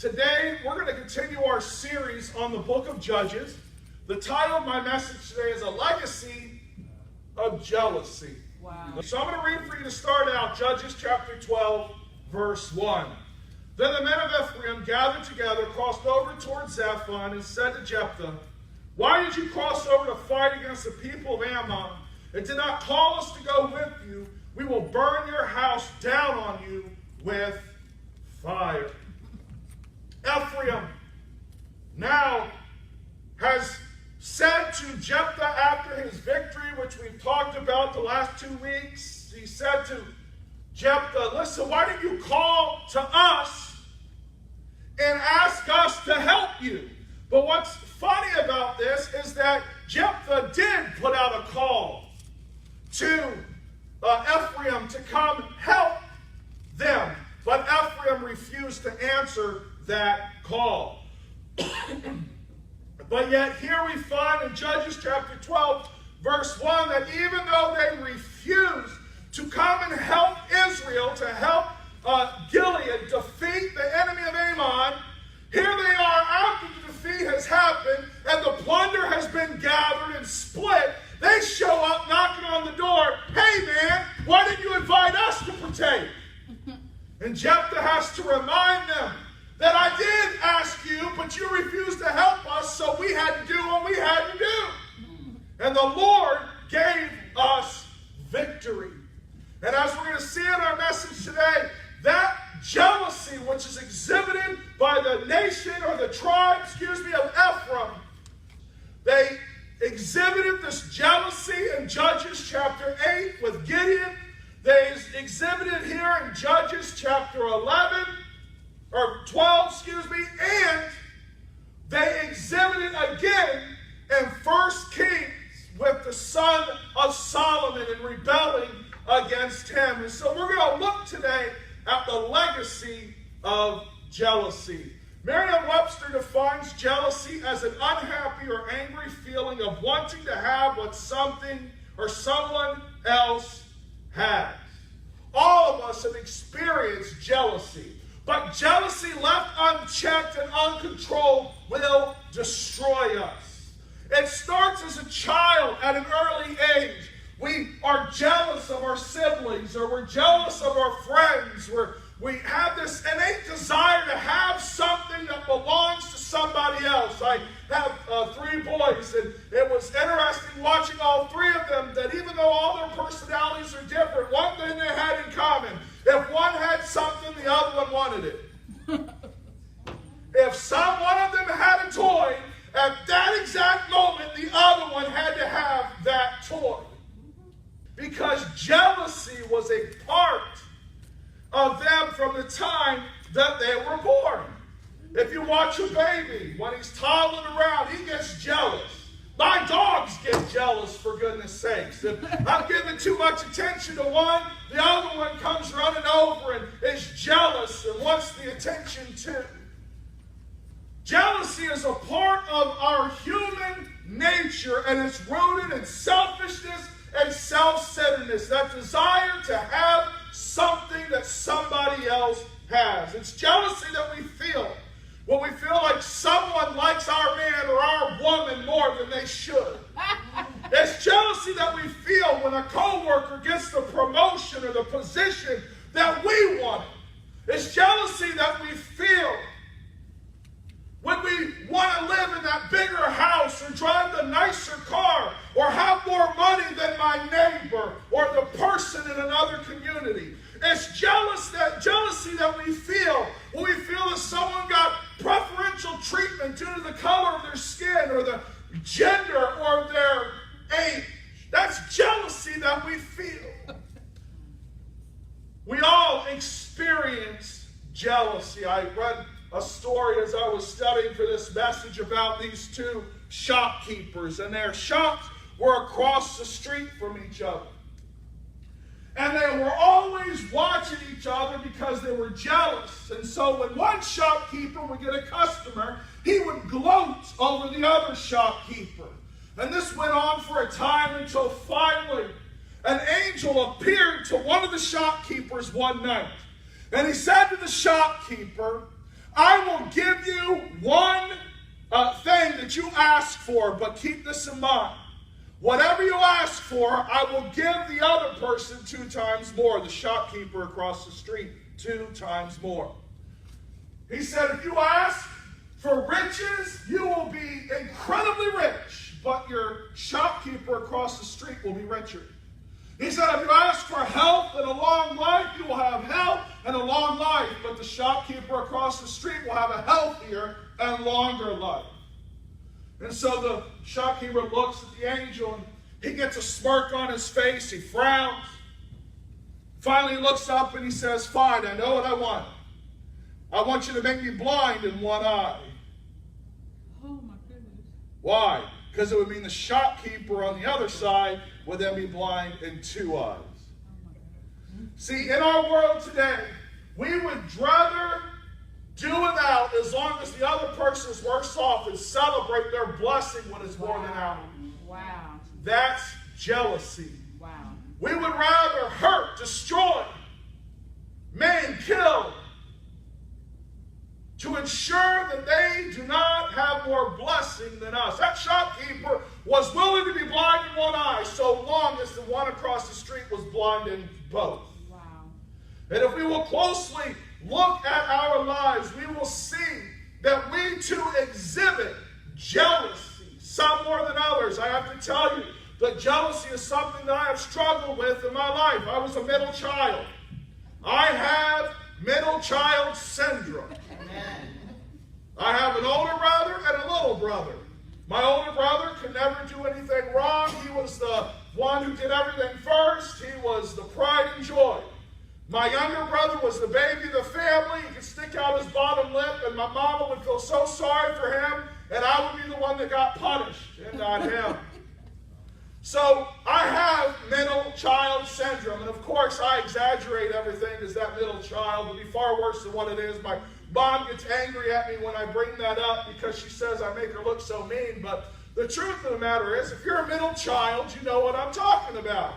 Today, we're going to continue our series on the book of Judges. The title of my message today is A Legacy of Jealousy. Wow. So I'm going to read for you to start out Judges chapter 12, verse 1. Then the men of Ephraim gathered together, crossed over toward Zaphon, and said to Jephthah, "Why did you cross over to fight against the people of Ammon, and did not call us to go with you? We will burn your house down on you with fire." Ephraim now has said to Jephthah after his victory, which we've talked about the last 2 weeks, he said to Jephthah, "Listen, why didn't you call to us and ask us to help you?" But what's funny about this is that Jephthah did put out a call to Ephraim to come help them. But Ephraim refused to answer that call. But yet here we find in Judges chapter 12, verse 1, that even though they refused to come and help Israel, to help Gilead defeat the enemy of Ammon, here they are after the defeat has happened and the plunder has been gathered and split. They show up knocking on the door. "Hey man, why didn't you invite us to partake?" And Jephthah has to remind them that "I did ask you, but you refused to help us, so we had to do what we had to do. And the Lord gave us victory." And as we're going to see in our message today, that jealousy which is exhibited by the nation or the tribe, of Ephraim, they exhibited this jealousy in Judges chapter 8 with Gideon. They exhibited here in Judges chapter 12, and they exhibited again in 1 Kings with the son of Solomon and rebelling against him. And so we're going to look today at the legacy of jealousy. Merriam-Webster defines jealousy as an unhappy or angry feeling of wanting to have what something or someone else has. All of us have experienced jealousy, but jealousy left unchecked and uncontrolled will destroy us. It starts as a child at an early age. We are jealous of our siblings, or we're jealous of our friends, we have this innate desire to have something that belongs to somebody else. I have 3 boys, and it was interesting watching all 3 of them, that even though all their personalities are different, one thing they had in common: if one had something, the other one wanted it. If one of them had a toy, at that exact moment, the other one had to have that toy. Because jealousy was a part of them from the time that they were born. If you watch a baby, when he's toddling around, he gets jealous. My dogs get jealous, for goodness sakes. If I'm giving too much attention to one, the other one comes running over and is jealous and wants the attention too. Jealousy is a part of our human nature, and it's rooted in selfishness and self-centeredness, that desire to have something that somebody else has. It's jealousy that we feel when we feel like someone likes our man or our woman more than they should. It's jealousy that we feel when a coworker gets the promotion or the position that we wanted. It's jealousy that we feel when we want to live in that bigger house or drive the nicer car or have more money than my neighbor or the person in another community. It's jealousy that we feel when we feel that someone got preferential treatment due to the color of their skin or the gender or their age. That's jealousy that we feel. We all experience jealousy. I read a story as I was studying for this message about these 2 shopkeepers, and their shops were across the street from each other. And they were always watching each other because they were jealous. And so when one shopkeeper would get a customer, he would gloat over the other shopkeeper. And this went on for a time until finally an angel appeared to one of the shopkeepers one night. And he said to the shopkeeper, I will give you one thing that you ask for, but keep this in mind. Whatever you ask for, I will give the other person 2 times more, the shopkeeper across the street, 2 times more. He said, if you ask for riches, you will be incredibly rich, but your shopkeeper across the street will be richer. He said, if you ask for health and a long life, you will have health and a long life, but the shopkeeper across the street will have a healthier and longer life. And so the shopkeeper looks at the angel, and he gets a smirk on his face. He frowns. Finally, he looks up and he says, fine, I know what I want. I want you to make me blind in one eye. Oh, my goodness. Why? Because it would mean the shopkeeper on the other side would then be blind in 2 eyes. See, in our world today, we would rather do without as long as the other person is worse off and celebrate their blessing when it's more than ours. Wow. That's jealousy. Wow. We would rather hurt, destroy, maim, kill, to ensure that they do not have more blessing than us. That shopkeeper was willing to be blind in one eye so long as the one across the street was blind in both. Wow. And if we will closely look at our lives, we will see that we too exhibit jealousy, some more than others. I have to tell you that jealousy is something that I have struggled with in my life. I was a middle child. I have middle child syndrome. Amen. I have an older brother and a little brother. My older brother could never do anything wrong. He was the one who did everything first. He was the pride and joy. My younger brother was the baby of the family. He could stick out his bottom lip, and my mama would feel so sorry for him, and I would be the one that got punished, and not him. So I have middle child syndrome, and of course I exaggerate everything as that middle child would be far worse than what it is. My mom gets angry at me when I bring that up because she says I make her look so mean, but the truth of the matter is, if you're a middle child, you know what I'm talking about.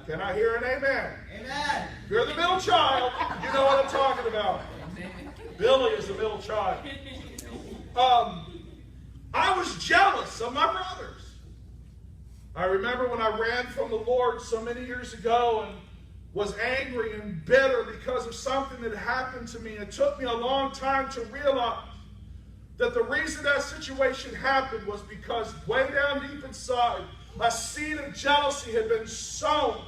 Can I hear an amen? Amen. If you're the middle child, you know what I'm talking about. Billy is the middle child. I was jealous of my brothers. I remember when I ran from the Lord so many years ago and was angry and bitter because of something that happened to me. It took me a long time to realize that the reason that situation happened was because way down deep inside, a seed of jealousy had been sown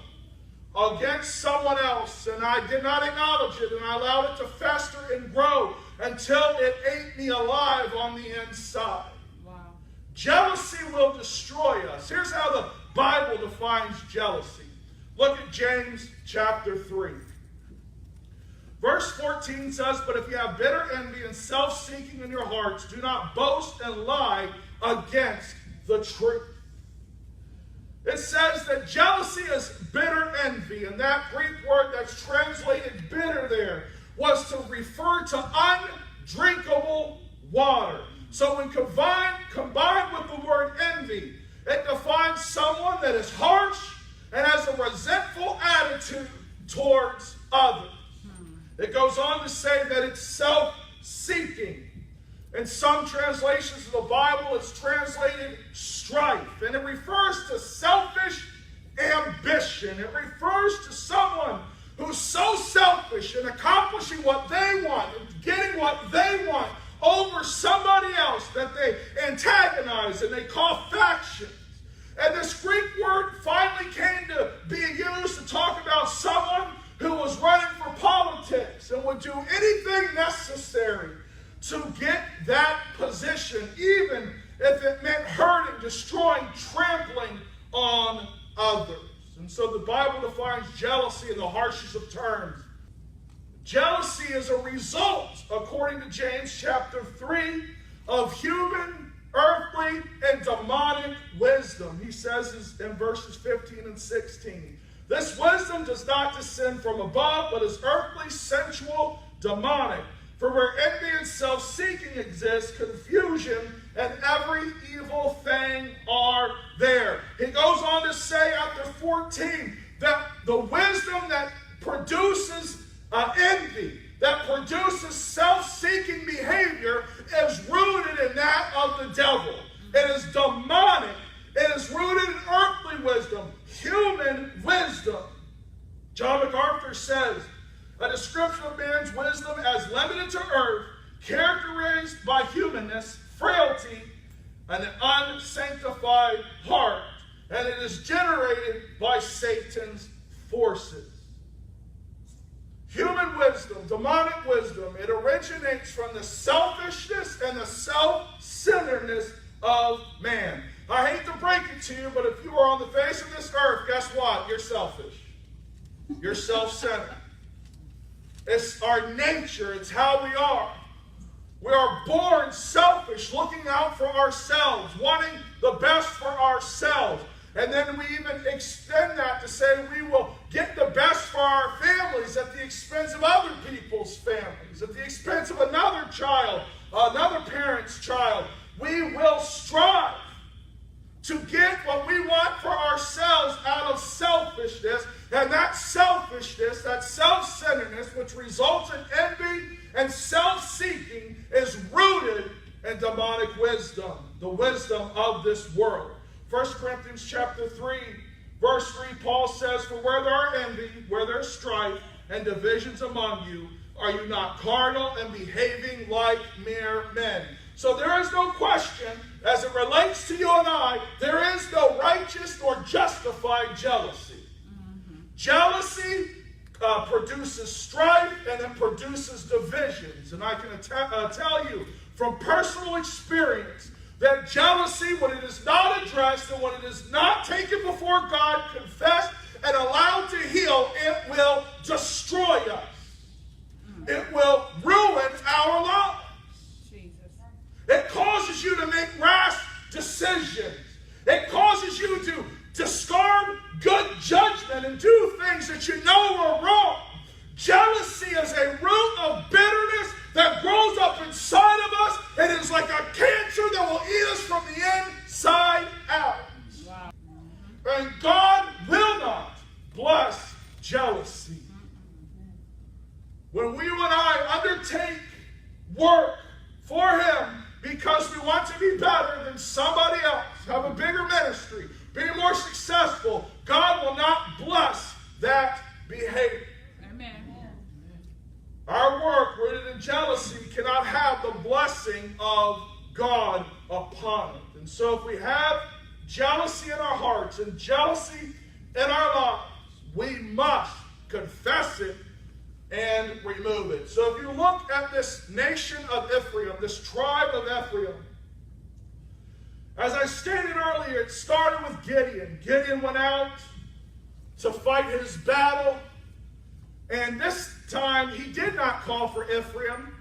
against someone else, and I did not acknowledge it, and I allowed it to fester and grow until it ate me alive on the inside. Wow. Jealousy will destroy us. Here's how the Bible defines jealousy. Look at James chapter 3. Verse 14 says, but if you have bitter envy and self-seeking in your hearts, do not boast and lie against the truth. It says that jealousy is bitter envy, and that Greek word that's translated bitter there was to refer to undrinkable water. So when combined with the word envy, it defines someone that is harsh and has a resentful attitude towards others. It goes on to say that it's self-seeking. In some translations of the Bible, it's translated strife. And it refers to selfish ambition. It refers to someone who's so selfish in accomplishing what they want and getting what they want over somebody else that they antagonize and they call factions. And this Greek word finally came to be used to talk about someone who was running for politics and would do anything necessary to get that position, even if it meant hurting, destroying, trampling on others. And so the Bible defines jealousy in the harshest of terms. Jealousy is a result, according to James chapter 3, of human, earthly, and demonic wisdom. He says in verses 15 and 16, this wisdom does not descend from above, but is earthly, sensual, demonic. For where envy and self-seeking exist, confusion and every evil thing are there. He goes on to say after 14 that the wisdom that produces envy that produces self-seeking behavior is rooted in that of the devil. It is demonic. It is rooted in earthly wisdom, human wisdom. John MacArthur says, a description of man's wisdom as limited to earth, characterized by humanness, frailty, and an unsanctified heart, and it is generated by Satan's forces. Human wisdom, demonic wisdom, it originates from the selfishness and the self-centeredness of man. I hate to break it to you, but if you are on the face of this earth, guess what? You're selfish. You're self-centered. It's our nature. It's how we are. We are born selfish, looking out for ourselves, wanting the best for ourselves. And then we even extend that to say we will get the best for our families at the expense of other people's families, at the expense of another child, another parent's child. We will strive to get what we want for ourselves out of selfishness. And that selfishness, that self-centeredness, which results in envy and self-seeking, is rooted in demonic wisdom, the wisdom of this world. 1 Corinthians chapter 3, verse 3, Paul says, for where there are envy, where there is strife and divisions among you, are you not carnal and behaving like mere men? So there is no question, as it relates to you and I, there is no righteous or justified jealousy. Jealousy produces strife and it produces divisions. And I can tell you from personal experience that jealousy, when it is not addressed and when it is not taken before God, confessed, and allowed to heal, it will destroy us. It will ruin our lives. It causes you to make rash decisions. It causes you to discard good judgment and do things that you know are wrong. Jealousy is a root of bitterness that grows up inside of us. It is like a cancer that will eat us from the inside out. Wow. And God will not bless jealousy. When we and I undertake work for Him because we want to be better than somebody else, have a bigger ministry, be more successful, God will not bless that behavior. Amen. Our work rooted in jealousy cannot have the blessing of God upon it. And so if we have jealousy in our hearts and jealousy in our lives, we must confess it and remove it. So if you look at this nation of Ephraim, this tribe of Ephraim, as I stated earlier, it started with Gideon. Gideon went out to fight his battle, and this time he did not call for Ephraim.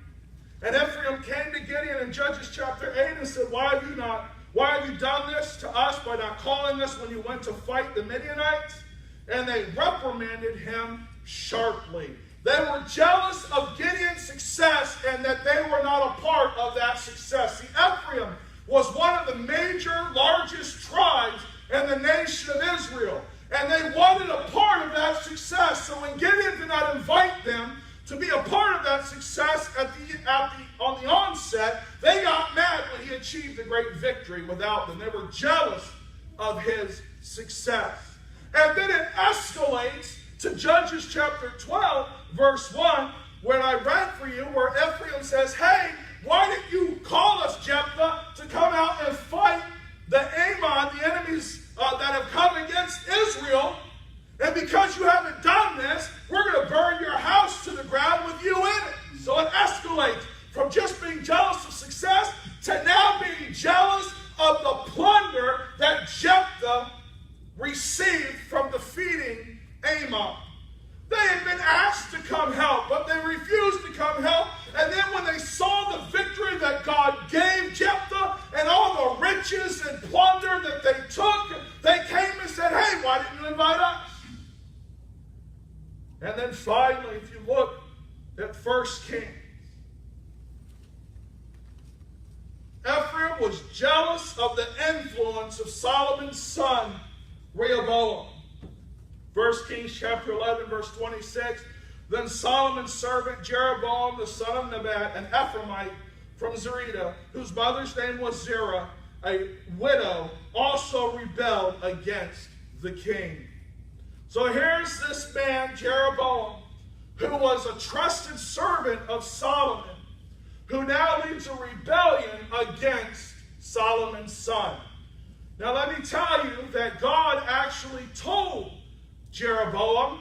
And Ephraim came to Gideon in Judges chapter 8 and said, why have you done this to us by not calling us when you went to fight the Midianites? And they reprimanded him sharply. They were jealous of Gideon's success and that they were not a part of that success. See, Ephraim was one of the major, largest tribes in the nation of Israel. And they wanted a part of that success. So when Gideon did not invite them to be a part of that success on the onset, they got mad when he achieved a great victory without them. They were jealous of his success. And then it escalates to Judges chapter 12, verse 1, where I read for you, where Ephraim says, hey, why didn't you call us, Jephthah, to come out and fight the Ammon, the enemies that have come against Israel? And because you haven't done this, we're going to burn your house to the ground with you in it. So it escalates from just being jealous of success to now being jealous of the plunder that Jephthah received from defeating Ammon. They had been asked to come help, but they refused to come help. And then when they saw the victory that God gave Jephthah and all the riches and plunder that they took, they came and said, hey, why didn't you invite us? And then finally, if you look at 1 Kings, Ephraim was jealous of the influence of Solomon's son, Rehoboam. 1 Kings chapter 11, verse 26, Then Solomon's servant Jeroboam, the son of Nebat, an Ephraimite from Zerida, whose mother's name was Zerah, a widow, also rebelled against the king. So here's this man, Jeroboam, who was a trusted servant of Solomon, who now leads a rebellion against Solomon's son. Now let me tell you that God actually told Jeroboam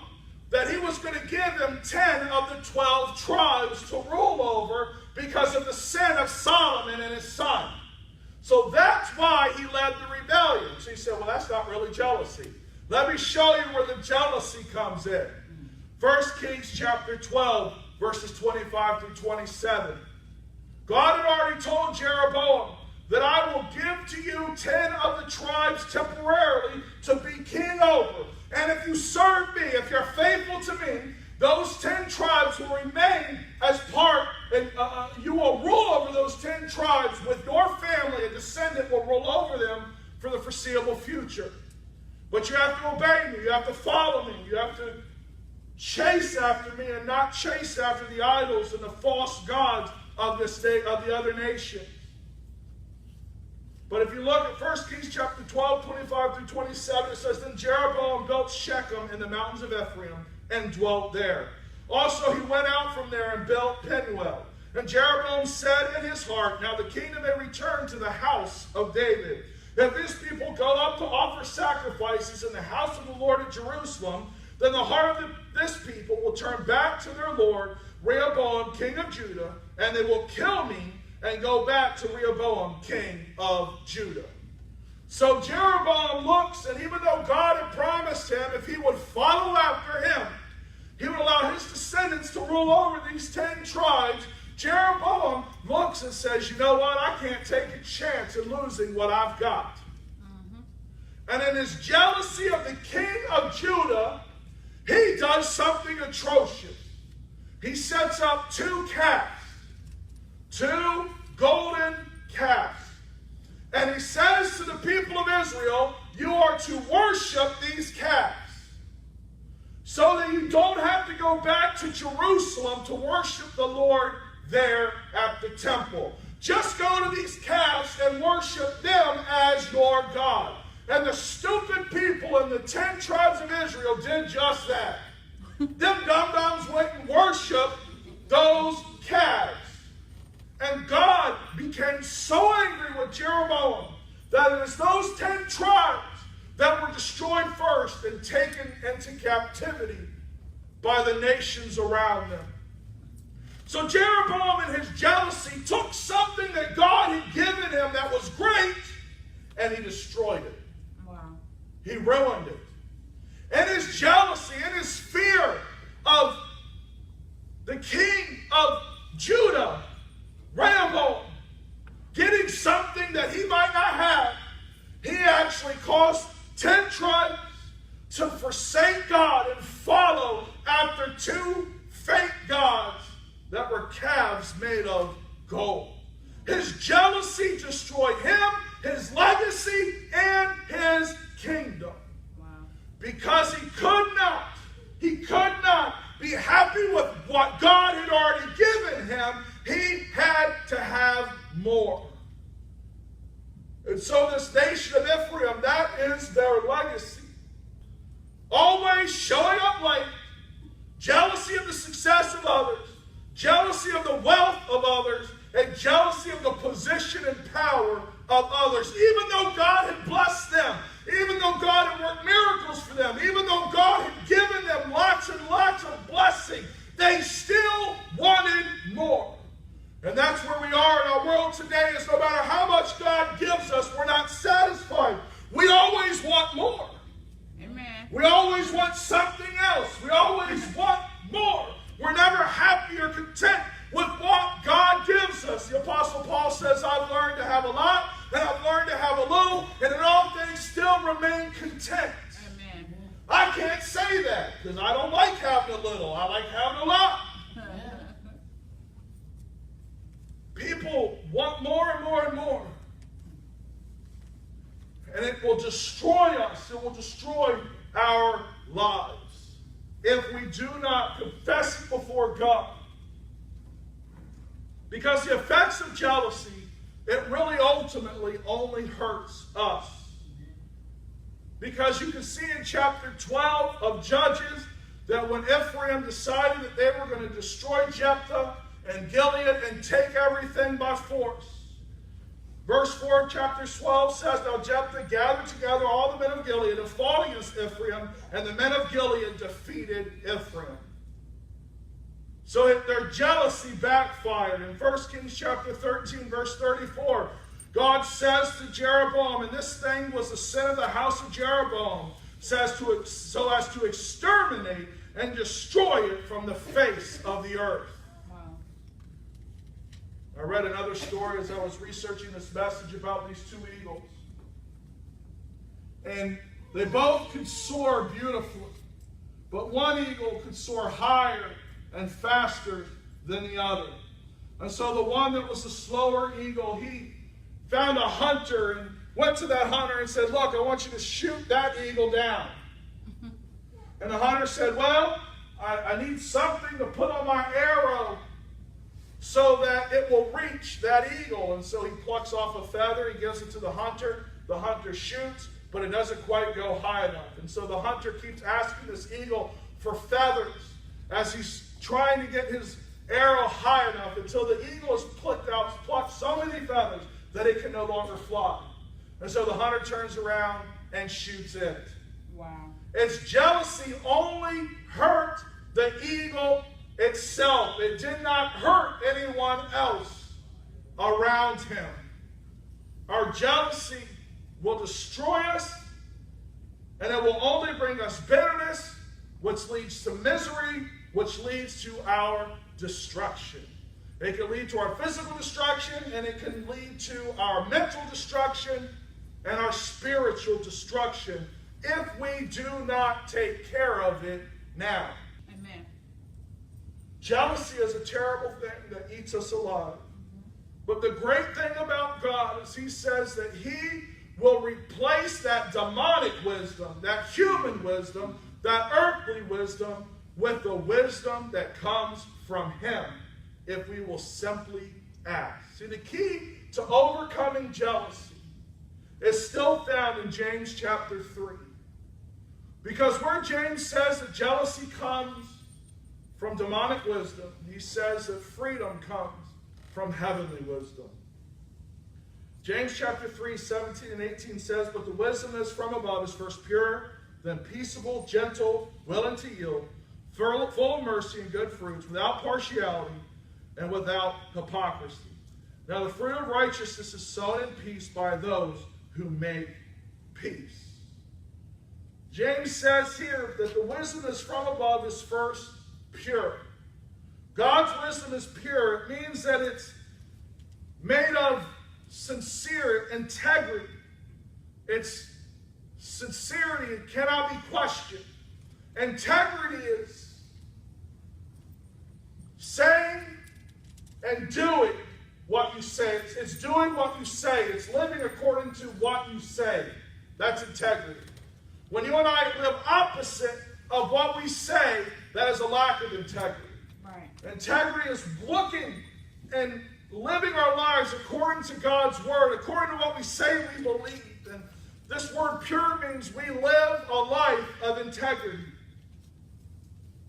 that he was going to give him 10 of the 12 tribes to rule over because of the sin of Solomon and his son. So that's why he led the rebellion. So you say, well, that's not really jealousy. Let me show you where the jealousy comes in. 1 Kings chapter 12, verses 25 through 27. God had already told Jeroboam that I will give to you 10 of the tribes temporarily to be king over. And if you serve me, if you're faithful to me, those 10 tribes will remain as part, and you will rule over those 10 tribes with your family. A descendant will rule over them for the foreseeable future. But you have to obey me. You have to follow me. You have to chase after me and not chase after the idols and the false gods of the other nations. But if you look at 1 Kings chapter 12, 25 through 27, it says, Then Jeroboam built Shechem in the mountains of Ephraim and dwelt there. Also he went out from there and built Penuel. And Jeroboam said in his heart, Now the kingdom may return to the house of David. If these people go up to offer sacrifices in the house of the Lord at Jerusalem, then the heart of this people will turn back to their Lord, Rehoboam, king of Judah, and they will kill me and go back to Rehoboam, king of Judah. So Jeroboam looks, and even though God had promised him if he would follow after him, he would allow his descendants to rule over these 10 tribes. Jeroboam looks and says, you know what? I can't take a chance in losing what I've got. And in his jealousy of the king of Judah, he does something atrocious. He sets up 2 calves. 2 golden calves. And he says to the people of Israel, you are to worship these calves. So that you don't have to go back to Jerusalem to worship the Lord there at the temple. Just go to these calves and worship them as your God. And the stupid people in the 10 tribes of Israel did just that. Them dum-dums went and worshiped those calves. And God became so angry with Jeroboam that it was those 10 tribes that were destroyed first and taken into captivity by the nations around them. So Jeroboam in his jealousy took something that God had given him that was great and he destroyed it. Wow. He ruined it. In his jealousy, in his fear of the king of Judah, Rehoboam, getting something that he might not have, he actually caused 10 tribes to forsake God and follow after 2 fake gods that were calves made of gold. His jealousy destroyed him, his legacy, and his kingdom. Wow. Because he could not be happy with what God had already given him. He had to have more. And so this nation of Ephraim, that is their legacy. Always showing up late, jealousy of the success of others, jealousy of the wealth of others, and jealousy of the position and power of others. Even though God had blessed them, even though God had worked miracles for them, even though God had given them lots and lots of blessing, they still wanted more. And that's where we are in our world today, is no matter how much God gives us, we're not satisfied. We always want more. Amen. We always want something else. We always want more. We're never happy or content with what God gives us. The Apostle Paul says, I've learned to have a lot, and I've learned to have a little, and in all things still remain content. Amen. I can't say that, because I don't like having a little. I like having a lot. People want more and more and more. And it will destroy us. It will destroy our lives. if we do not confess it before God. Because the effects of jealousy, it really ultimately only hurts us. Because you can see in chapter 12 of Judges that when Ephraim decided that they were going to destroy Jephthah and Gilead and take everything by force. Verse 4 of chapter 12 says, Now Jephthah gathered together all the men of Gilead and fought against Ephraim, and the men of Gilead defeated Ephraim. So their jealousy backfired. In 1 Kings chapter 13, verse 34, God says to Jeroboam, and this thing was the sin of the house of Jeroboam, so as to exterminate and destroy it from the face of the earth. Wow. I read another story as I was researching this message about these two eagles. And they both could soar beautifully, but one eagle could soar higher and faster than the other. And so the one that was the slower eagle, he found a hunter and went to that hunter and said, Look, I want you to shoot that eagle down. And the hunter said, Well, I need something to put on my arrow so that it will reach that eagle. And so he plucks off a feather, he gives it to the hunter shoots, but it doesn't quite go high enough. And so the hunter keeps asking this eagle for feathers as he's trying to get his arrow high enough until the eagle has plucked so many feathers that it can no longer fly. And so the hunter turns around and shoots it. Wow. Its jealousy only hurt the eagle itself. It did not hurt anyone else around him. Our jealousy will destroy us, and it will only bring us bitterness, which leads to misery, which leads to our destruction. It can lead to our physical destruction, and it can lead to our mental destruction and our spiritual destruction if we do not take care of it now. Amen. Jealousy is a terrible thing that eats us alive. But the great thing about God is He says that He will replace that demonic wisdom, that human wisdom, that earthly wisdom, with the wisdom that comes from Him if we will simply ask. See, the key to overcoming jealousy is still found in James chapter 3. Because where James says that jealousy comes from demonic wisdom, he says that freedom comes from heavenly wisdom. James chapter 3, 17 and 18 says, But the wisdom that is from above is first pure, then peaceable, gentle, willing to yield, full of mercy and good fruits, without partiality and without hypocrisy. Now the fruit of righteousness is sown in peace by those who make peace. James says here that the wisdom that's from above is first pure. God's wisdom is pure. It means that it's made of sincere integrity. Its sincerity cannot be questioned. Integrity is saying and doing what you say. It's doing what you say. It's living according to what you say. That's integrity. When you and I live opposite of what we say, that is a lack of integrity. Right. Integrity is looking and living our lives according to God's word, according to what we say we believe. And this word pure means we live a life of integrity.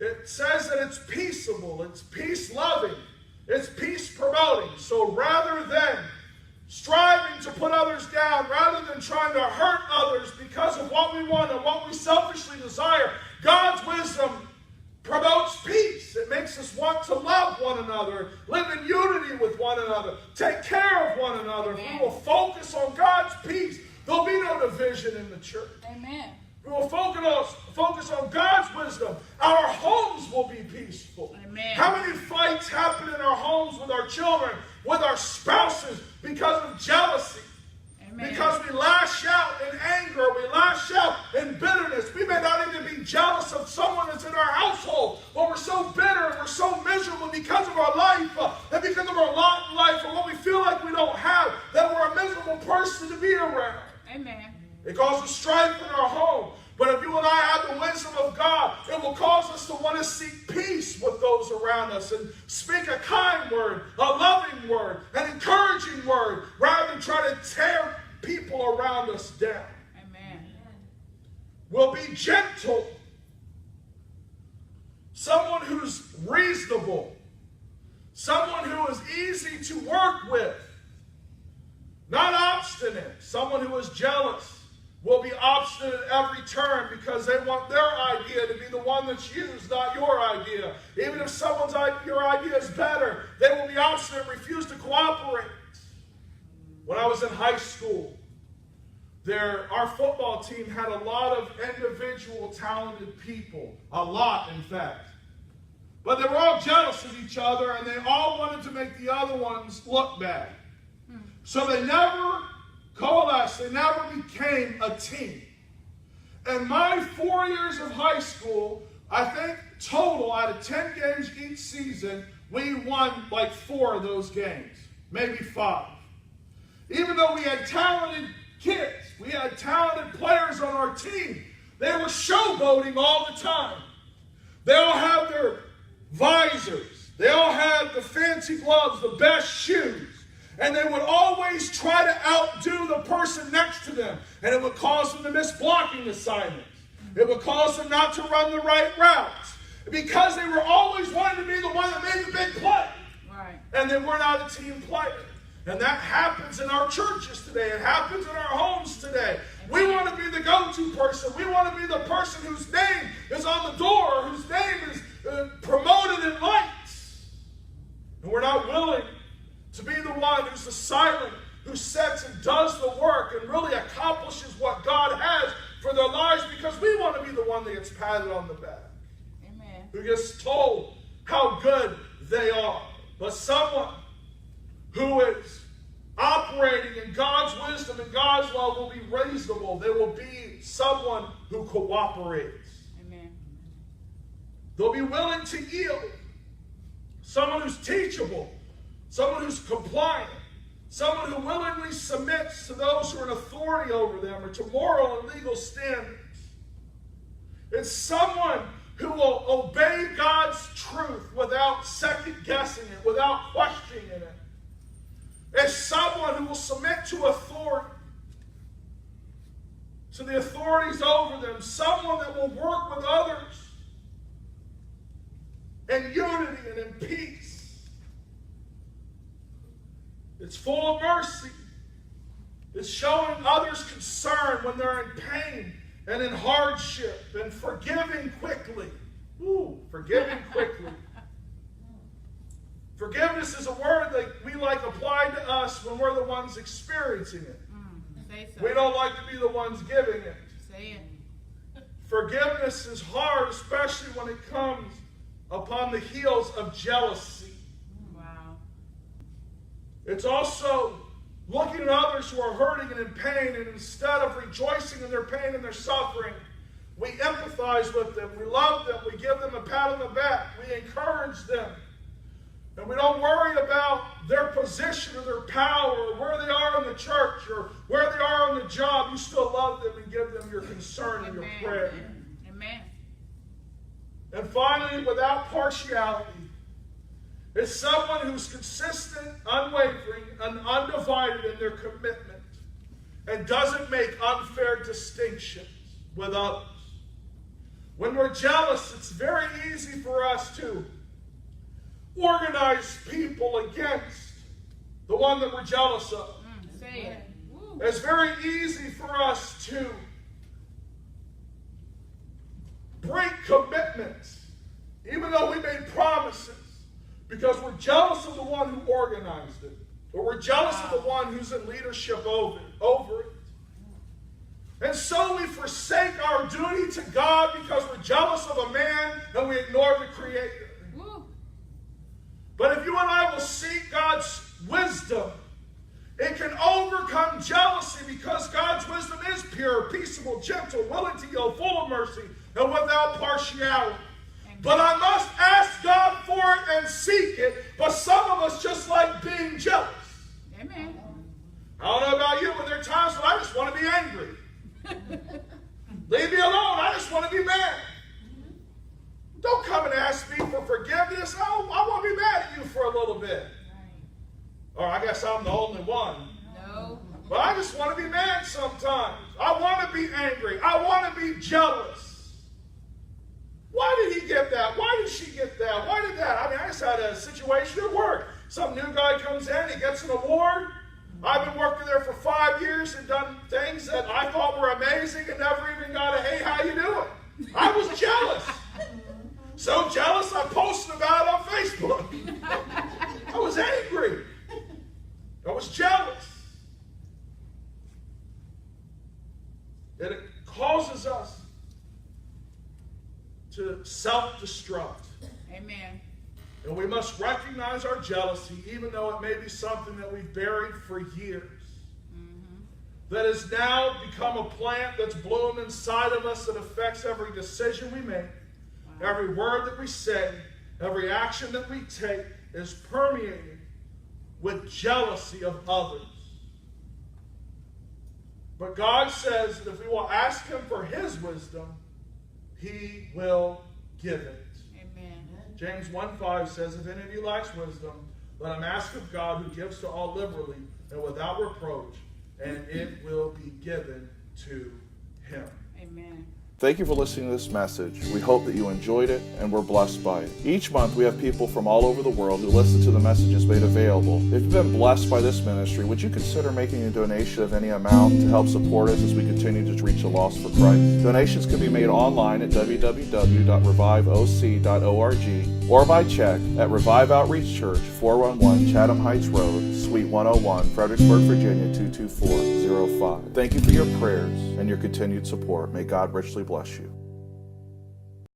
It says that it's peaceable, it's peace-loving, it's peace-promoting. So rather than striving to put others down, rather than trying to hurt others because of what we want and what we selfishly desire, God's wisdom promotes peace. It makes us want to love one another, live in unity with one another, take care of one another. If we will focus on God's peace, there'll be no division in the church. Amen. We will focus on God's wisdom. Our homes will be peaceful. Amen. How many fights happen in our homes with our children, with our spouses, because of jealousy? Amen. Because we lash out in anger, we lash out in bitterness. We may not even be jealous of someone that's in our household, but we're so bitter and we're so miserable because of our life and because of our lot in life and what we feel like we don't have, that we're a miserable person to be around. Amen. It causes strife in our home. But if you and I have the wisdom of God, it will cause us to want to seek peace with those around us and speak a kind word, a loving word, an encouraging word, rather than try to tear people around us down. Amen. We'll be gentle. Someone who's reasonable. Someone who is easy to work with. Not obstinate. Someone who is jealous will be obstinate at every turn because they want their idea to be the one that's used, not your idea. Even if your idea is better, they will be obstinate and refuse to cooperate. When I was in high school, our football team had a lot of individual talented people. A lot, in fact. But they were all jealous of each other, and they all wanted to make the other ones look bad. So they never coalesced. They never became a team. In my 4 years of high school, I think total, out of 10 games each season, we won like 4 of those games. Maybe 5. Even though we had talented kids, we had talented players on our team, they were showboating all the time. They all had their visors. They all had the fancy gloves, the best shoes. And they would always try to outdo the person next to them. And it would cause them to miss blocking assignments. It would cause them not to run the right routes. Because they were always wanting to be the one that made the big play. Right. And they were not a team player. And that happens in our churches today. It happens in our homes today. We want to be the go-to person. We want to be the person whose name is on the door, whose name is promoted in lights. And we're not willing to be the one who's the silent, who sits and does the work and really accomplishes what God has for their lives because we want to be the one that gets patted on the back. Amen. Who gets told how good they are. But someone who is operating in God's wisdom and God's love will be reasonable. They will be someone who cooperates. Amen. They'll be willing to yield. Someone who's teachable. Someone who's compliant. Someone who willingly submits to those who are in authority over them or to moral and legal standards. It's someone who will obey God's truth without second guessing it, without questioning it. It's someone who will submit to authority, to the authorities over them. Someone that will work with others in unity and in peace. It's full of mercy. It's showing others concern when they're in pain and in hardship and forgiving quickly. Ooh, forgiving quickly. Forgiveness is a word that we like applied to us when we're the ones experiencing it. Say so. We don't like to be the ones giving it. Say it. Forgiveness is hard, especially when it comes upon the heels of jealousy. Wow. It's also looking at others who are hurting and in pain, and instead of rejoicing in their pain and their suffering, we empathize with them, we love them, we give them a pat on the back, we encourage them. And we don't worry about their position or their power or where they are in the church or where they are on the job. You still love them and give them your concern and your prayer. Amen. And finally, without partiality, it's someone who's consistent, unwavering, and undivided in their commitment and doesn't make unfair distinctions with others. When we're jealous, it's very easy for us to organize people against the one that we're jealous of. Say it. Woo. It's very easy for us to break commitments, even though we made promises, because we're jealous of the one who organized it, or we're jealous of the one who's in leadership over it. And so we forsake our duty to God because we're jealous of a man and we ignore the Creator. Woo. But if you and I will seek God's wisdom, it can overcome jealousy because God's wisdom is pure, peaceable, gentle, willing to yield, full of mercy, and without partiality. Amen. But I must ask God for it and seek it. But some of us just like being jealous. Amen. I don't know about you, but there are times when I just want to be angry. Leave me alone. I just want to be mad. Don't come and ask me for forgiveness. I want to be mad at you for a little bit. Or I guess I'm the only one. No. But I just want to be mad sometimes. I want to be angry. I want to be jealous. Why did he get that? Why did she get that? Why did that? I mean, I just had a situation at work. Some new guy comes in, he gets an award. I've been working there for 5 years and done things that I thought were amazing and never even got a, hey, how you doing? I was jealous. So jealous, I posted about it on Facebook. I was angry. I was jealous. And it causes us to self-destruct. Amen. And we must recognize our jealousy, even though it may be something that we've buried for years. That has now become a plant that's bloomed inside of us that affects every decision we make, every word that we say, every action that we take is permeated with jealousy of others. But God says that if we will ask him for his wisdom, he will give it. Amen. James 1:5 says, if any of you lacks wisdom, let him ask of God, who gives to all liberally and without reproach, and it will be given to him. Amen. Thank you for listening to this message. We hope that you enjoyed it and were blessed by it. Each month we have people from all over the world who listen to the messages made available. If you've been blessed by this ministry, would you consider making a donation of any amount to help support us as we continue to reach the lost for Christ? Donations can be made online at www.reviveoc.org or by check at Revive Outreach Church, 411 Chatham Heights Road, Suite 101, Fredericksburg, Virginia 22405. Thank you for your prayers and your continued support. May God richly bless you.